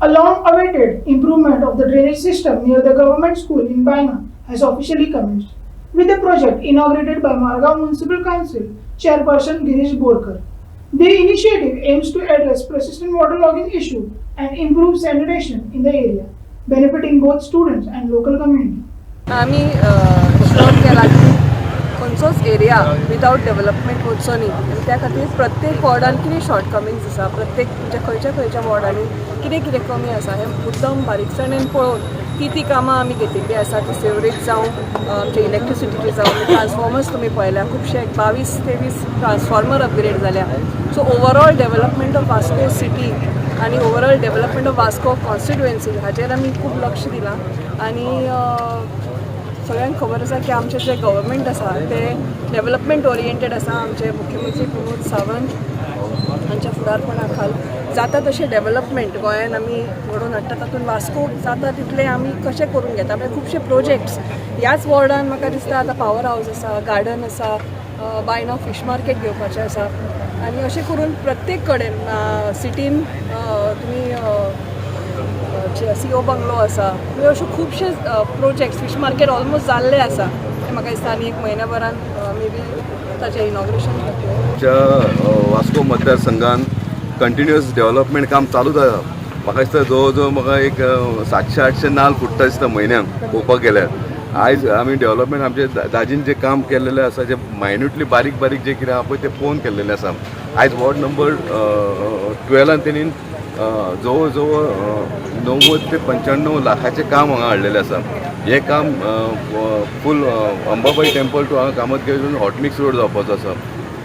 A long-awaited improvement of the drainage system near the government school in Baina has officially commenced, with the project inaugurated by Margao Municipal Council Chairperson Girish Borkar. The initiative aims to address persistent waterlogging issue and improve sanitation in the area, benefiting both students and local community. आम्ही श्लोक केला की खंयचोच area without development वचचो न्ही आनी त्या खातीर प्रत्येक वॉर्डान कितें शॉर्टकमिंग्स आसा प्रत्येक म्हणजे खंयच्या वॉर्डांनी कितें कमी आसा हें मुद्दम बारीकसाणेन पळोवन ती कामां आमी घेतिल्लीं आसा ती सेवरेज जावं आमचे इलेक्ट्रिसिटीचे जावं ट्रान्सफॉर्मर्स तुमी पळयल्या खुबशे 22-23 ट्रान्सफॉर्मर अपग्रेड जाल्या so overall development of Vasco city आणि overall development of Vasco constituency हाचेर आमी खूब लक्ष दिलां आनी सगळ्यांक खबर आसा की आमचें जें गव्हर्मेंट आसा तें डेव्हलपमेंट ओरिएंटेड आसा आमचे मुख्यमंत्री प्रमोद सावंत हांच्या फुडारपणा खाल जाता तशें डेव्हलपमेंट गोंयान आमी घडोवन हाडटा तातूंत वास्को जाता तितलें आमी कशें करून घेता म्हणजे खुबशे प्रोजेक्ट्स ह्याच वॉर्डान म्हाका दिसता आतां पावर हावस आसा गार्डन आसा बायना फिश मार्केट घेवपाचें आसा आनी अशें करून प्रत्येक कडेन सिटीन तुमी CO बंगलो आसा अशे खुबशे प्रोजेक्ट्स फिश मार्केट ऑलमोस्ट जाल्ले आसा ते म्हाका दिसता आनी एक म्हयन्याभरान मे बी ताचें इनॉग्रेशन जातलें. वास्को मतदारसंघान कंटिन्युअस डेव्हलपमेंट काम चालूच आसा. म्हाका दिसता जवळ जवळ म्हाका एक 700-800 नाल फुटता दिसता म्हयन्याक पळोवपाक गेल्यार. आयज आमी डेव्हलपमेंट आमचे दाजीन जें काम केल्लेलें आसा जें मायन्युटली बारीक बारीक जें कितें आहा पळय तें पळोवन केल्लेलें आसा. आयज वॉर्ड नंबर 12 तेणीन जवळ जवळ 90 ते 95 लाखाचें काम हांगा हाडलेलें आसा. हें काम फूल अंबाबाई टेम्पल टू हांगा कामत हॉटमिक्स रोड जावपाचो आसा.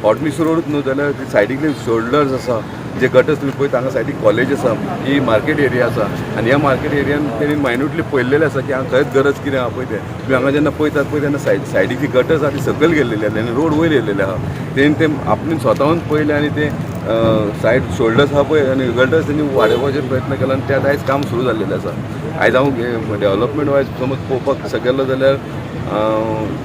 हॉटमिक्स रोड न्हू जाल्यार सायडीकले शोल्डर्स आसा जे गटर्स तुमी पळयता हांगा सायडीक कॉलेज आसा ही मार्केट एरिया आसा आनी ह्या मार्केट एरियान तेणी मायन्युटली पळयल्लेलें आसा की हांगा खंयच गरज कितें आहा पळय तें तुमी हांगा जेन्ना पळयतात पळय तेन्ना सायडीक गटर्स आहा ती सकयल गेल्लेली आहा आनी रोड वयर येयलेले आहा. तेणी तें आपणें स्वताहून पळयलें आनी ते सायड शोल्डर्स आहा पळय आनी गटर्स तेणी वाडोवपाचे प्रयत्न केला आनी त्यात आयज काम सुरू जाल्लेलें आसा. आयज हांव डेव्हलपमेंट वायज समज पळोवपाक गेलो जाल्यार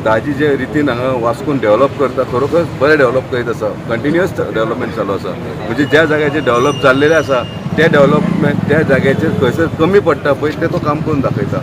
दाजी जे रितीन हांगा वास्कोन डेव्हलप करता खरोखर बरें डेव्हलप करीत आसा. कंटिन्युअस डेव्हलपमेंट चालू आसा म्हणजे ज्या जाग्याचेर डेव्हलप जाल्लेलें आसा त्या डेव्हलपमेंट त्या जाग्याचेर खंयसर कमी पडटा पळय तें तो काम करून दाखयता.